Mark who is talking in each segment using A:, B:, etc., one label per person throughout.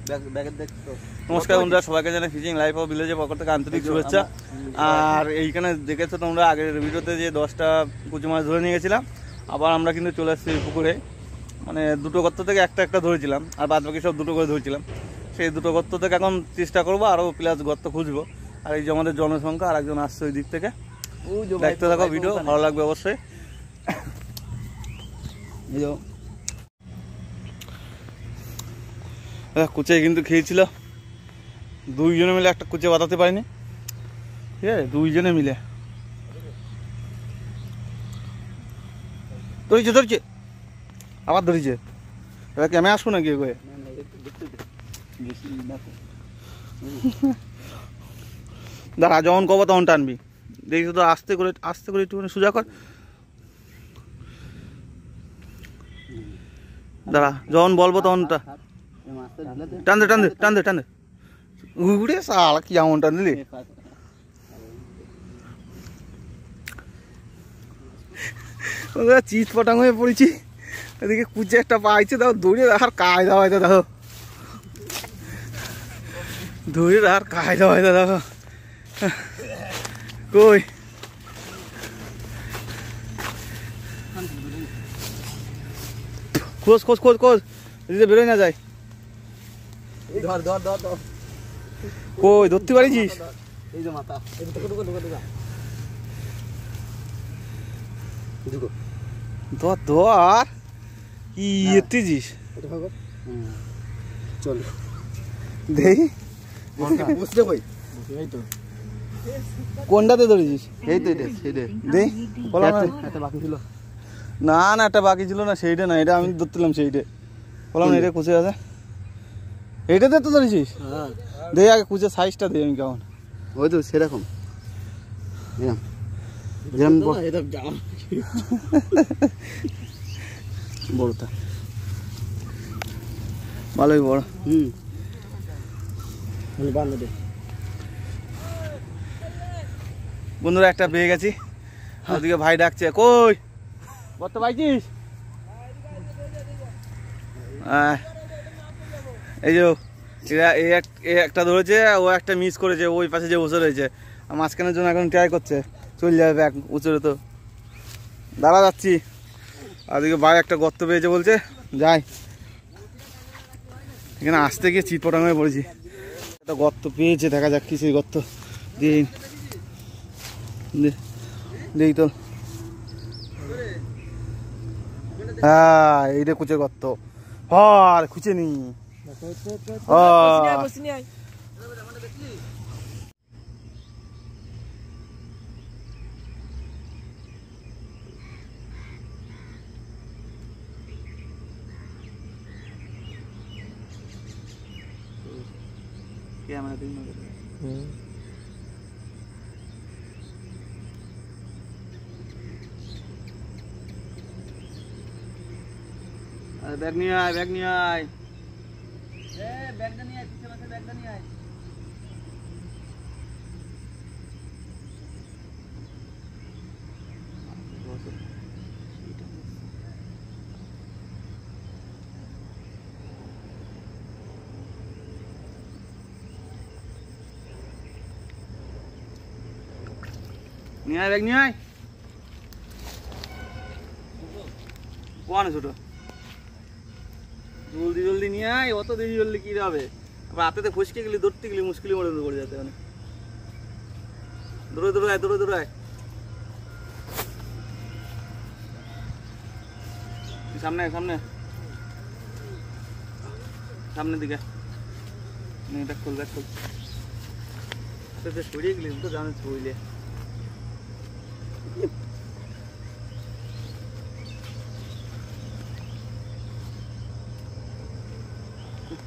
A: নমস্কার বন্ধুরা, সবাইকে জানাই ফিশিং লাইফ অফ ভিলেজের পক্ষ থেকে আন্তরিক শুভেচ্ছা। আর এইখানে দেখেছো তোমরা আগের ভিডিওতে যে 10টা কুচু মাছ ধরে নিয়ে গেছিলাম, আবার আমরা কিন্তু চলে আসছি পুকুরে। মানে দুটো গর্ত থেকে একটা ধরেছিলাম, আর বাদ বাকি সব দুটো করে ধরেছিলাম। সেই দুটো গর্ত থেকে এখন চেষ্টা করবো আরও প্লাস গর্ত খুঁজবো। আর এই যে আমাদের জনসংখ্যা, আর একজন আসছে ওই দিক থেকে, দেখতে থাকো ভিডিও, ভালো লাগবে অবশ্যই। কুচে কিন্তু খেয়েছিল, দুইজনে মিলে একটা কুচে বাতাতে পারিনি, ঠিক আছে, দুইজনে মিলে ধরেছে আবার ধরেছে। এবার কেমন আসবো নাকি এগোয়ে? দাঁড়া, যখন কব তখন টানবি, দেখি তো আস্তে করে একটুখানি সোজা কর। দাঁড়া, যখন বলবো তখন টান দে ঘুরে সালা কি এমন টান দিলি। চিৎ পটাং হয়ে পড়েছি। এদিকে কুচে একটা পাইছে, দেখো দৌড়ে রাখার কায়দা হয়তো, দেখো দৌড়ে রাখার কায়দা হয়তো, দেখো কই খোঁজ এদিকে বেরোয় না যায়। কই ধরতে পারিস? ধর কি এতেছিস? চল দেখি কোনটাতে ধরেছিস? এই তো বাকি ছিল না, একটা বাকি ছিল না, সেইটা না, এটা আমি ধরছিলাম, সেইটা বললাম এটা কুচে আছে, এইটাতে তো ধরেছিস। দে আগে কুচে সাইজটা দে, আমি কেমন ওই তো সেরকম বড়টা ভালোই বড়। বন্ধুরা একটা পেয়ে গেছি, ওদিকে ভাই ডাকছে, কই বর্ত পাইছিস? এই যে একটা ধরেছে, ও একটা মিস করেছে, ওই পাশে যে বসে রয়েছে, মাঝখানের জন্য এখন ট্রাই করছে, চলে যাবে ব্যাগ উঁচুরে। তো দাঁড়া যাচ্ছি, আর দিকে ভাই একটা গর্ত পেয়েছে বলছে, যাই। এখানে আসতে গিয়ে চিটপটাং হয়ে পড়েছি। একটা গর্ত পেয়েছে, দেখা যাক কি সেই গর্ত। দেখি তো, হ্যাঁ এইটা কুচে গর্ত, আর খুঁজে নি। ব্যাগ নিয়ে আয়, ব্যাগটা নিয়ে আয়, ব্যাগটা নিয়ে আয়। নিয়ে আয়, ব্যাগ নিয়ে আয়। কোন ছোট, জলদি নিয়ে আয়, অত দেরি জলদি কি হবে? রাতে ফসকে গেলি, ধরতে গেলি মুশকিল মনে করে যেতে। মানে দৌড়ে আয়, সামনের দিকে ব্যাগ খোল সরিয়ে গেলি তো, জানিস বইলে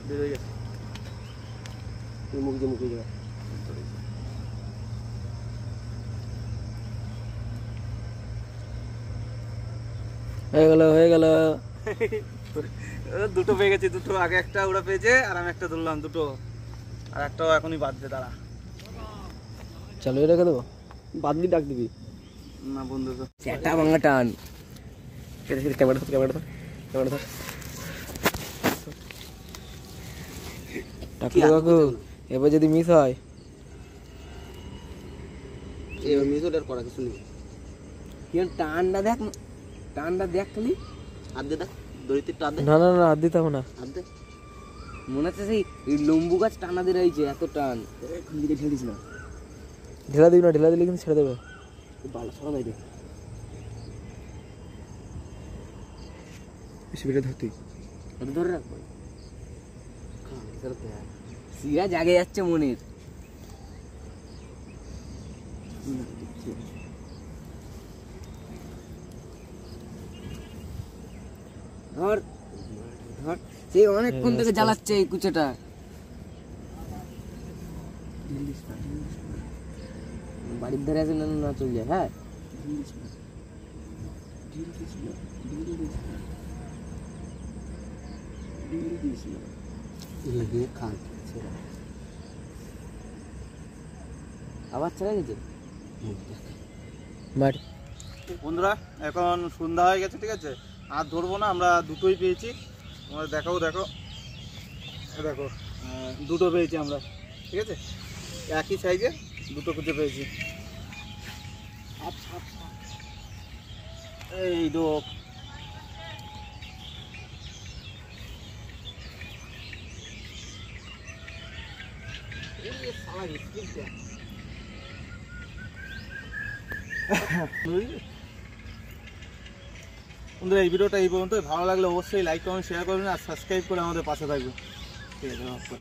A: বেরোয় গেছে, মুখ দিয়ে যাবে। হয়ে গেল দুটো পেয়ে গেছি, দুটো আগে একটা ওরা পেয়েছে, আর আমি একটা ধরলাম, দুটো, আর একটাও এখনই বাঁধবে। দাঁড়া, চলো রেখে দেবো, বাদলি ডাক দিবি না বন্ধু, তো চ্যাটা ভাঙা টান। ক্যামেরা ধর
B: টাকলু কাকু এবার যদি মিস হয়
C: এবার মিস ওটার করা কিছু নেই।
B: টানটা দেখ, টানটা দেখ খালি।
C: হাত দে, দেখ দড়িতে একটু হাত দে,
B: না না না হাত দিতে হবে না,
C: হাত দে।
B: মনে হচ্ছে সেই লম্বু গাছ টানা দিয়ে রয়েছে, এত টান। এখন দিকে ঢেলিস না, ঢেলা দিবি না, ঢেলা দিলে কিন্তু ছেড়ে দেবে।
C: ভালো সরা দেয়
B: স্পিডে ধরতে
C: ধরে রাখবো।
B: সিরা জাগে যাচ্ছে মনের। ধর ধর, সেই অনেকক্ষণ থেকে জ্বালাচ্ছে এই কুচেটা। বাড়ির ধারে আছে, না না চলে যায়। হ্যাঁ আবার ছেড়ে গেছে মাঠ।
A: বন্ধুরা এখন সন্ধ্যা হয়ে গেছে, ঠিক আছে, আর ধরবো না, আমরা দুটোই পেয়েছি। তোমরা দেখাও, দেখো দেখো দুটো পেয়েছি আমরা, ঠিক আছে, একই সাইজে দুটো কুচে পেয়েছি। এই ডোক বন্ধুরা এই ভিডিওটা এই পর্যন্ত। ভালো লাগলে অবশ্যই লাইক কমেন্ট শেয়ার করবেন আর সাবস্ক্রাইব করে আমাদের পাশে থাকবেন, ঠিক আছে।